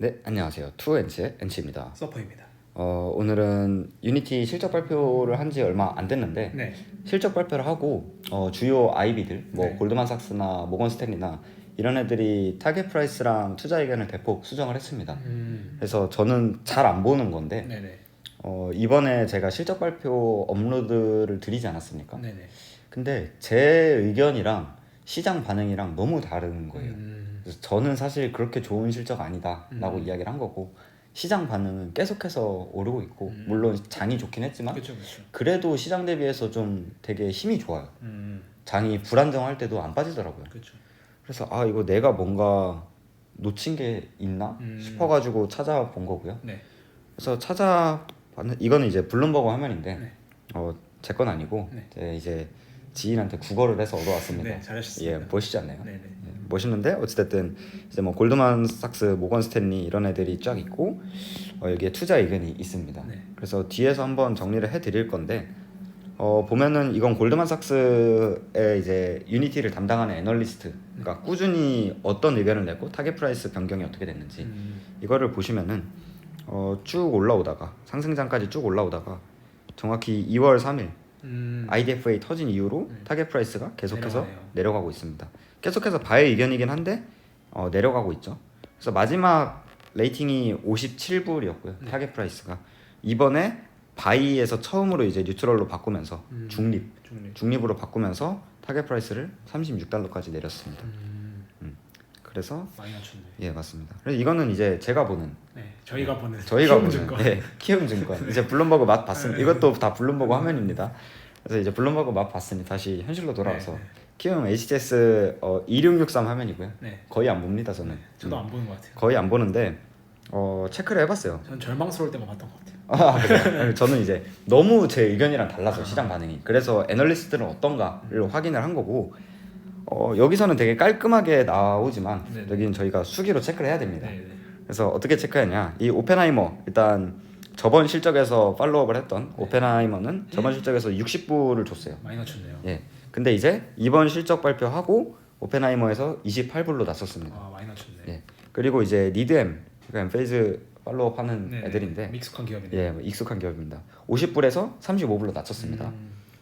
네, 안녕하세요. 투엔치의 엔치입니다. 서퍼입니다. 오늘은 유니티 실적 발표를 한 지 얼마 안 됐는데 네. 실적 발표를 하고 주요 IB들 뭐 네. 골드만삭스나 모건스탠리나 이런 애들이 타겟 프라이스랑 투자 의견을 대폭 수정을 했습니다. 그래서 저는 잘 안 보는 건데 네네. 이번에 제가 실적 발표 업로드를 드리지 않았습니까? 네네. 근데 제 의견이랑 시장 반응이랑 너무 다른 거예요. 그래서 저는 사실 그렇게 좋은 실적 아니다라고 이야기를 한 거고 시장 반응은 계속해서 오르고 있고 물론 장이 좋긴 했지만 그렇죠, 그렇죠. 그래도 시장 대비해서 좀 되게 힘이 좋아요. 음, 장이 불안정할 때도 안 빠지더라고요. 그렇죠. 그래서 이거 내가 뭔가 놓친 게 있나 싶어가지고 찾아본 거고요. 네. 그래서 찾아봤는 이거는 이제 블룸버그 화면인데 네. 제 건 아니고 네. 제 이제 지인한테 국어를 해서 얻어왔습니다. 네, 잘하셨습니다. 예, 멋있지 않나요? 네네. 멋있는데 어찌됐든 이제 뭐 골드만삭스, 모건스탠리 이런 애들이 쫙 있고 여기에 투자 의견이 있습니다. 네. 그래서 뒤에서 한번 정리를 해드릴 건데 보면은 이건 골드만삭스의 이제 유니티를 담당하는 애널리스트, 그러니까 꾸준히 어떤 의견을 내고 타겟 프라이스 변경이 어떻게 됐는지 이거를 보시면은 쭉 올라오다가 상승장까지 쭉 올라오다가 정확히 2월 3일 IDFA 터진 이후로 타겟 프라이스가 계속해서 내려가네요. 내려가고 있습니다. 계속해서 바의 의견이긴 한데 내려가고 있죠. 그래서 마지막 레이팅이 57불이었고요. 타겟 프라이스가 이번에 바이에서 처음으로 이제 뉴트럴로 바꾸면서 중립으로 바꾸면서 타겟 프라이스를 36달러까지 내렸습니다. 그래서 많이 낮췄네. 예, 맞습니다. 그래서 이거는 이제 제가 보는 네. 저희가 보는 키움증권. 네, 키움증권. 이제 블룸버그 맛 봤습니다. 이것도 다 블룸버그 화면입니다. 그래서 이제 블룸버그 맛 봤으니 다시 현실로 돌아와서 키움 HTS 2663 화면이고요. 네. 거의 안 봅니다 저는. 저도 안 보는 것 같아요. 거의 안 보는데 체크를 해봤어요. 전 절망스러울 때만 봤던 것 같아요. 그래요? 저는 이제 너무 제 의견이랑 달라서 시장 반응이. 그래서 애널리스트들은 어떤가를 확인을 한 거고 여기서는 되게 깔끔하게 나오지만 네네. 여기는 저희가 수기로 체크를 해야 됩니다. 네네. 그래서 어떻게 체크했냐? 이 오펜하이머 일단 저번 실적에서 팔로우업을 했던 오펜하이머는 저번 실적에서 60불을 줬어요. 많이 낮췄네요. 예. 근데 이제 이번 실적 발표하고 오펜하이머에서 28불로 낮췄습니다. 많이 낮췄네. 예. 그리고 이제 니드엠 그러니까 엠페이즈 팔로우업 하는 네네. 애들인데 익숙한 기업이네. 예, 익숙한 기업입니다. 50불에서 35불로 낮췄습니다.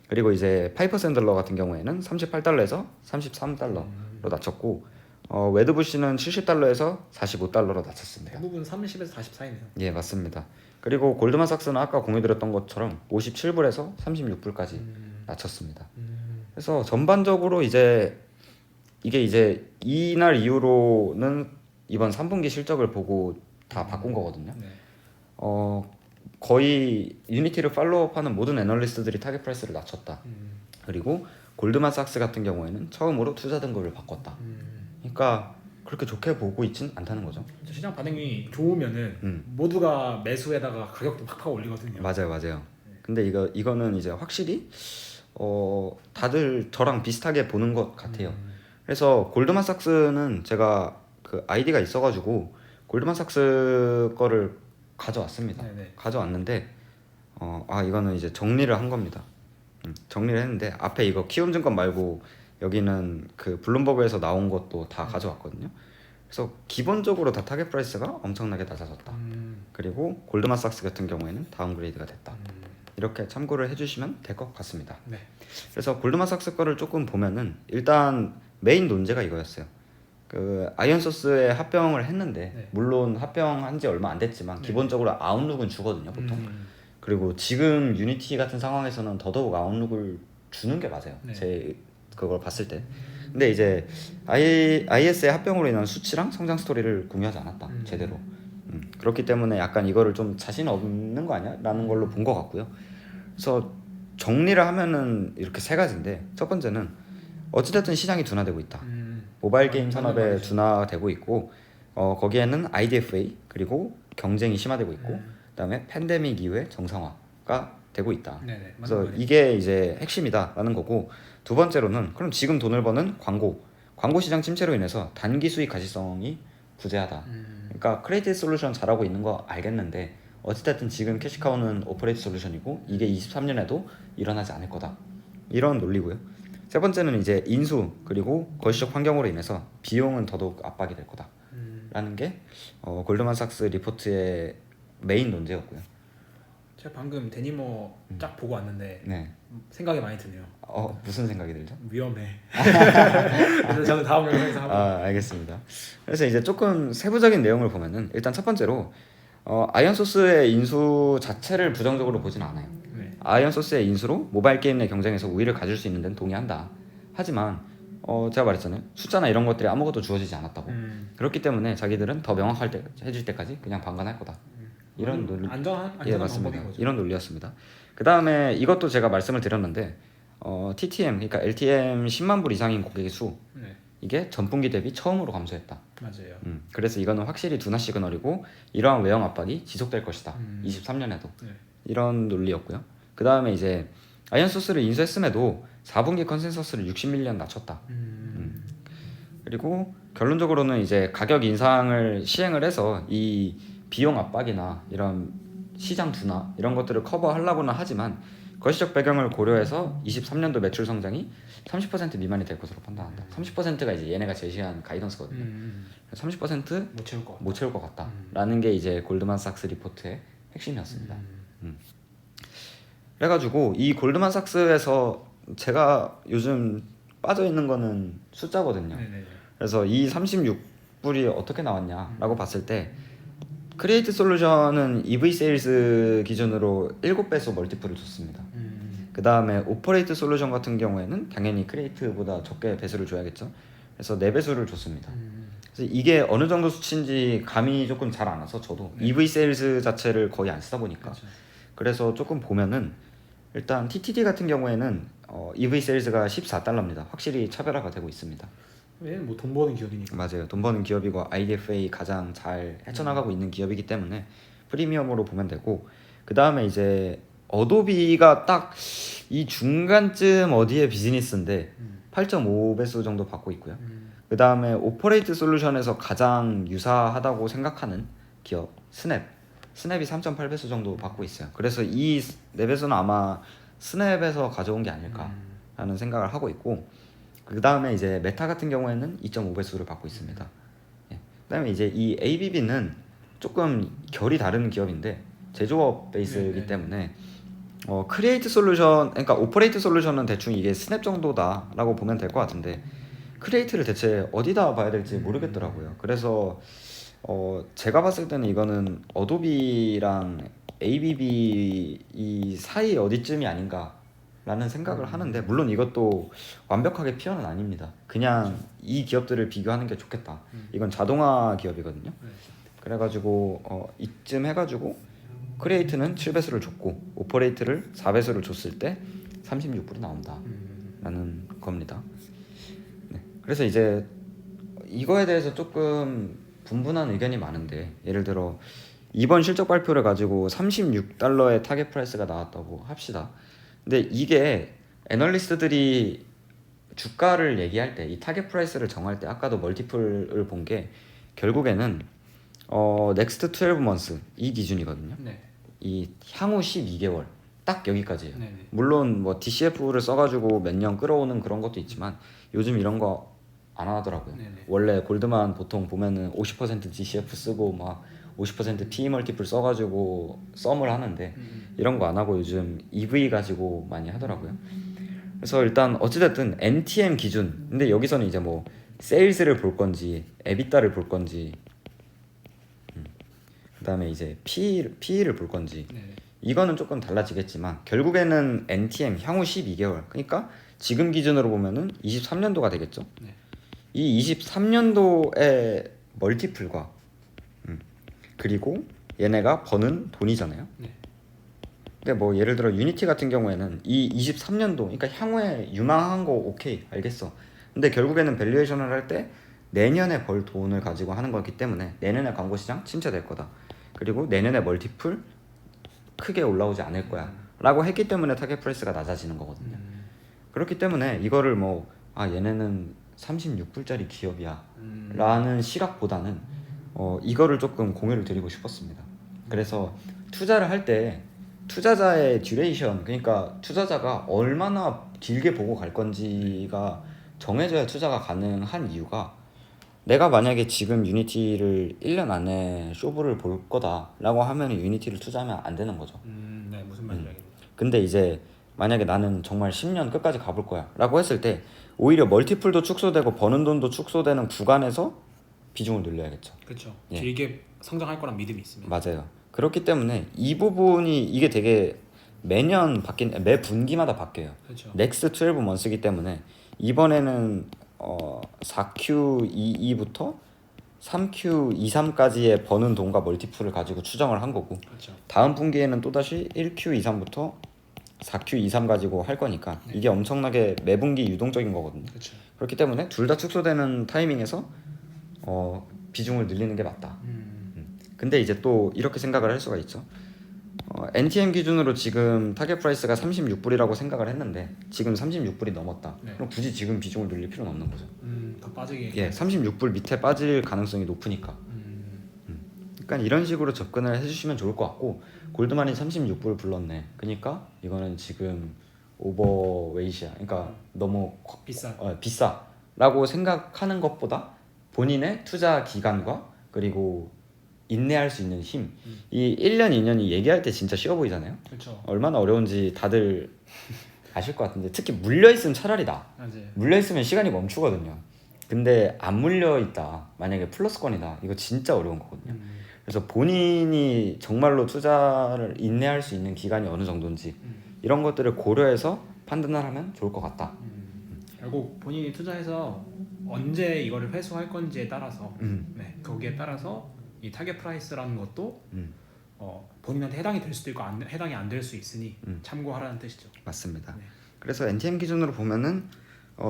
그리고 이제 파이퍼 샌들러 같은 경우에는 38달러에서 33달러로 낮췄고 웨드부시는 70달러에서 45달러로 낮췄습니다. 대부분 30에서 40 사이네요. 예, 맞습니다. 그리고 골드만삭스는 아까 공유드렸던 것처럼 57불에서 36불까지 낮췄습니다. 그래서 전반적으로 이제 이게 이제 이날 이후로는 이번 3분기 실적을 보고 다 바꾼 거거든요. 네. 거의 유니티를 팔로우업하는 모든 애널리스트들이 타겟 프라이스를 낮췄다. 그리고 골드만삭스 같은 경우에는 처음으로 투자 등급을 바꿨다. 그러니까 그렇게 좋게 보고 있진 않다는 거죠. 시장 반응이 좋으면은 모두가 매수에다가 가격도 팍팍 올리거든요. 맞아요. 근데 이거는 이제 확실히 다들 저랑 비슷하게 보는 것 같아요. 그래서 골드만삭스는 제가 그 아이디가 있어가지고 골드만삭스 거를 가져왔습니다. 네네. 가져왔는데 이거는 이제 정리를 한 겁니다. 정리를 했는데 앞에 이거 키움증권 말고 여기는 그 블룸버그에서 나온 것도 다 가져왔거든요. 그래서 기본적으로 다 타겟 프라이스가 엄청나게 낮아졌다. 그리고 골드만삭스 같은 경우에는 다운그레이드가 됐다. 이렇게 참고를 해주시면 될 것 같습니다. 네. 그래서 골드만삭스 거를 조금 보면은 일단 메인 논제가 이거였어요. 그 아이언소스에 합병을 했는데 네. 물론 합병한 지 얼마 안 됐지만 기본적으로 아웃룩은 주거든요 보통. 그리고 지금 유니티 같은 상황에서는 더더욱 아웃룩을 주는 게 맞아요. 네. 제 그걸 봤을 때. 근데 이제 IS의 합병으로 인한 수치랑 성장 스토리를 공유하지 않았다 제대로. 그렇기 때문에 약간 이거를 좀 자신 없는 거 아니야? 라는 걸로 본 것 같고요. 그래서 정리를 하면은 이렇게 세 가지인데 첫 번째는 어찌됐든 시장이 둔화되고 있다. 모바일 게임 산업에 둔화되고 있고 거기에는 IDFA 그리고 경쟁이 심화되고 있고 그다음에 팬데믹 이후에 정상화가 되고 있다. 네네. 그래서 이게 이제 핵심이다라는 거고 두 번째로는 그럼 지금 돈을 버는 광고 시장 침체로 인해서 단기 수익 가시성이 부재하다. 그러니까 크리에이티브 솔루션 잘하고 있는 거 알겠는데 어찌됐든 지금 캐시카우는 오퍼레이트 솔루션이고 이게 23년에도 일어나지 않을 거다. 이런 논리고요. 세 번째는 이제 인수 그리고 거시적 환경으로 인해서 비용은 더더욱 압박이 될 거다. 라는 게 골드만삭스 리포트의 메인 논제였고요. 제가 방금 데니머 쫙 보고 왔는데 네. 생각이 많이 드네요. 무슨 생각이 들죠? 위험해. 그래서 저는 다음 영상에서 한번. 알겠습니다. 그래서 이제 조금 세부적인 내용을 보면은 일단 첫 번째로 아이언 소스의 인수 자체를 부정적으로 보진 않아요. 네. 아이언 소스의 인수로 모바일 게임 내 경쟁에서 우위를 가질 수 있는 데는 동의한다. 하지만 제가 말했잖아요. 숫자나 이런 것들이 아무것도 주어지지 않았다고. 그렇기 때문에 자기들은 더 명확할 때 해질 때까지 그냥 방관할 거다. 이런 논리. 안전한 맞습니다. 방법인 거죠. 이런 논리였습니다. 그 다음에 이것도 제가 말씀을 드렸는데 TTM 그러니까 LTM 10만 불 이상인 고객의 수 네. 이게 전분기 대비 처음으로 감소했다. 맞아요. 그래서 이거는 확실히 둔화 시그널이고 이러한 외형 압박이 지속될 것이다. 23년에도 네. 이런 논리였고요. 그 다음에 이제 아이언 소스를 인수했음에도 4분기 컨센서스를 60밀리언 낮췄다. 그리고 결론적으로는 이제 가격 인상을 시행을 해서 이 비용 압박이나 이런 시장 둔화 이런 것들을 커버하려고는 하지만 거시적 배경을 고려해서 23년도 매출 성장이 30% 미만이 될 것으로 판단한다. 30%가 이제 얘네가 제시한 가이던스거든요. 30% 못 채울 것 같다라는 게 이제 골드만삭스 리포트의 핵심이었습니다. 그래가지고 이 골드만삭스에서 제가 요즘 빠져 있는 거는 숫자거든요. 네네. 그래서 이 36불이 어떻게 나왔냐라고 봤을 때 크리에이트 솔루션은 EV 세일즈 기준으로 7배속 멀티플을 줬습니다. 그 다음에 오퍼레이트 솔루션 같은 경우에는 당연히 크리에이트보다 적게 배수를 줘야겠죠. 그래서 4배수를 줬습니다. 그래서 이게 어느 정도 수치인지 감이 조금 잘 안 와서 저도 EV 세일즈 자체를 거의 안 쓰다 보니까 그렇죠. 그래서 조금 보면은 일단 TTD 같은 경우에는 EV 세일즈가 14달러입니다. 확실히 차별화가 되고 있습니다. 얘는 뭐 돈 버는 기업이니까. 맞아요. 돈 버는 기업이고 IDFA 가장 잘 헤쳐나가고 있는 기업이기 때문에 프리미엄으로 보면 되고 그 다음에 이제 어도비가 딱 이 중간쯤 어디의 비즈니스인데 8.5배수 정도 받고 있고요. 그 다음에 오퍼레이트 솔루션에서 가장 유사하다고 생각하는 기업 스냅이 3.8배수 정도 받고 있어요. 그래서 이 4배수는 아마 스냅에서 가져온 게 아닐까라는 생각을 하고 있고 그 다음에 이제 메타 같은 경우에는 2.5배수를 받고 있습니다. 그 다음에 이제 이 ABB는 조금 결이 다른 기업인데 제조업 베이스이기 때문에 크리에이트 솔루션 그러니까 오퍼레이트 솔루션은 대충 이게 스냅 정도다라고 보면 될 것 같은데 크리에이트를 대체 어디다 봐야 될지 모르겠더라고요. 그래서 제가 봤을 때는 이거는 어도비랑 ABB 이 사이 어디쯤이 아닌가라는 생각을 하는데 물론 이것도 완벽하게 피어는 아닙니다. 그냥 이 기업들을 비교하는 게 좋겠다. 이건 자동화 기업이거든요. 그래가지고 이쯤 해가지고 크리에이트는 7배수를 줬고 오퍼레이트를 4배수를 줬을 때 36불이 나온다라는 겁니다. 네. 그래서 이제 이거에 대해서 조금 분분한 의견이 많은데 예를 들어 이번 실적 발표를 가지고 36달러의 타겟 프라이스가 나왔다고 합시다. 근데 이게 애널리스트들이 주가를 얘기할 때 이 타겟 프라이스를 정할 때 아까도 멀티플을 본 게 결국에는 넥스트 12months 이 기준이거든요. 네. 이 향후 12개월 딱 여기까지예요. 네네. 물론 뭐 DCF를 써가지고 몇 년 끌어오는 그런 것도 있지만 요즘 이런 거 안 하더라고요. 네네. 원래 골드만 보통 보면은 50% DCF 쓰고 막 50% PE 멀티플 써가지고 썸을 하는데 이런 거 안 하고 요즘 EV 가지고 많이 하더라고요. 그래서 일단 어찌됐든 NTM 기준 근데 여기서는 이제 뭐 세일즈를 볼 건지 에비타를 볼 건지 그 다음에 이제 PE를 볼 건지 네네. 이거는 조금 달라지겠지만 결국에는 NTM 향후 12개월 그러니까 지금 기준으로 보면은 23년도가 되겠죠. 네. 이 23년도의 멀티플과 그리고 얘네가 버는 돈이잖아요. 네. 근데 뭐 예를 들어 유니티 같은 경우에는 이 23년도 그러니까 향후에 유망한 거 오케이 알겠어. 근데 결국에는 밸류에이션을 할 때 내년에 벌 돈을 가지고 하는 거기 때문에 내년에 광고 시장 침체될 거다. 그리고 내년에 멀티플 크게 올라오지 않을 거야 라고 했기 때문에 타겟 프라이스가 낮아지는 거거든요. 그렇기 때문에 이거를 뭐 얘네는 36불짜리 기업이야 라는 시각보다는 이거를 조금 공유를 드리고 싶었습니다. 그래서 투자를 할 때 투자자의 듀레이션 그러니까 투자자가 얼마나 길게 보고 갈 건지가 정해져야 투자가 가능한 이유가 내가 만약에 지금 유니티를 1년 안에 쇼부를 볼 거다라고 하면 유니티를 투자하면 안 되는 거죠. 네, 무슨 말인지 알겠네요. 근데 이제 만약에 나는 정말 10년 끝까지 가볼 거야 라고 했을 때 오히려 멀티플도 축소되고 버는 돈도 축소되는 구간에서 비중을 늘려야겠죠. 그렇죠. 예. 길게 성장할 거란 믿음이 있으면. 맞아요. 그렇기 때문에 이 부분이 이게 되게 매년 매 분기마다 바뀌어요. 그렇죠. 넥스트 12 먼스기 때문에 이번에는 4Q22부터 3Q23까지의 버는 돈과 멀티플을 가지고 추정을 한 거고 그렇죠. 다음 분기에는 또다시 1Q23부터 4Q23 가지고 할 거니까 네. 이게 엄청나게 매 분기 유동적인 거거든요. 그렇죠. 그렇기 때문에 둘 다 축소되는 타이밍에서 비중을 늘리는 게 맞다. 근데 이제 또 이렇게 생각을 할 수가 있죠. NTM 기준으로 지금 타겟 프라이스가 36불이라고 생각을 했는데 지금 36불이 넘었다. 네. 그럼 굳이 지금 비중을 늘릴 필요는 없는 거죠. 더 빠지게. 예, 36불 밑에 빠질 가능성이 높으니까. 그러니까 이런 식으로 접근을 해주시면 좋을 것 같고 골드만이 36불 불렀네. 그러니까 이거는 지금 오버웨이트야. 그러니까 너무 비싸라고 생각하는 것보다 본인의 투자 기간과 그리고 인내할 수 있는 힘. 이 1년, 2년이 얘기할 때 진짜 쉬워 보이잖아요. 그렇죠. 얼마나 어려운지 다들 아실 것 같은데 특히 물려있으면 차라리 나. 맞아요. 물려있으면 시간이 멈추거든요. 근데 안 물려있다. 만약에 플러스권이다. 이거 진짜 어려운 거거든요. 그래서 본인이 정말로 투자를 인내할 수 있는 기간이 어느 정도인지 이런 것들을 고려해서 판단을 하면 좋을 것 같다. 결국 본인이 투자해서 언제 이거를 회수할 건지에 따라서 네, 거기에 따라서 이 타겟 프라이스라는 것도 본인한테 해당이 될 수도 있고 해당이 안 될 수 있으니 참고하라는 뜻이죠. 맞습니다. 네. 그래서 NTM 기준으로 보면은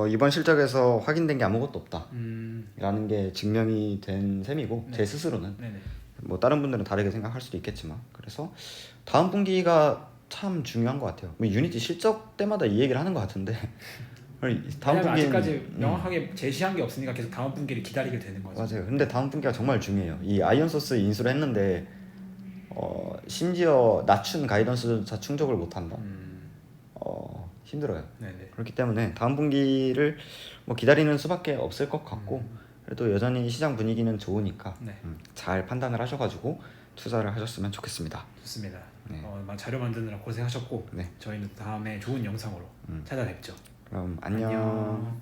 이번 실적에서 확인된 게 아무것도 없다 라는 게 증명이 된 셈이고 네. 제 스스로는 네네. 뭐 다른 분들은 다르게 생각할 수도 있겠지만 그래서 다음 분기가 참 중요한 것 같아요. 뭐 유니티 실적 때마다 이 얘기를 하는 것 같은데 다음 분기는 아직까지 명확하게 제시한 게 없으니까 계속 다음 분기를 기다리게 되는 거죠. 맞아요. 근데 다음 분기가 정말 중요해요. 이 아이언소스 인수를 했는데 심지어 낮춘 가이던스조차 충족을 못한다. 힘들어요. 네네. 그렇기 때문에 다음 분기를 뭐 기다리는 수밖에 없을 것 같고 그래도 여전히 시장 분위기는 좋으니까 네. 잘 판단을 하셔가지고 투자를 하셨으면 좋겠습니다. 좋습니다. 네. 자료 만드느라 고생하셨고 네. 저희는 다음에 좋은 영상으로 찾아뵙죠. 그럼 안녕.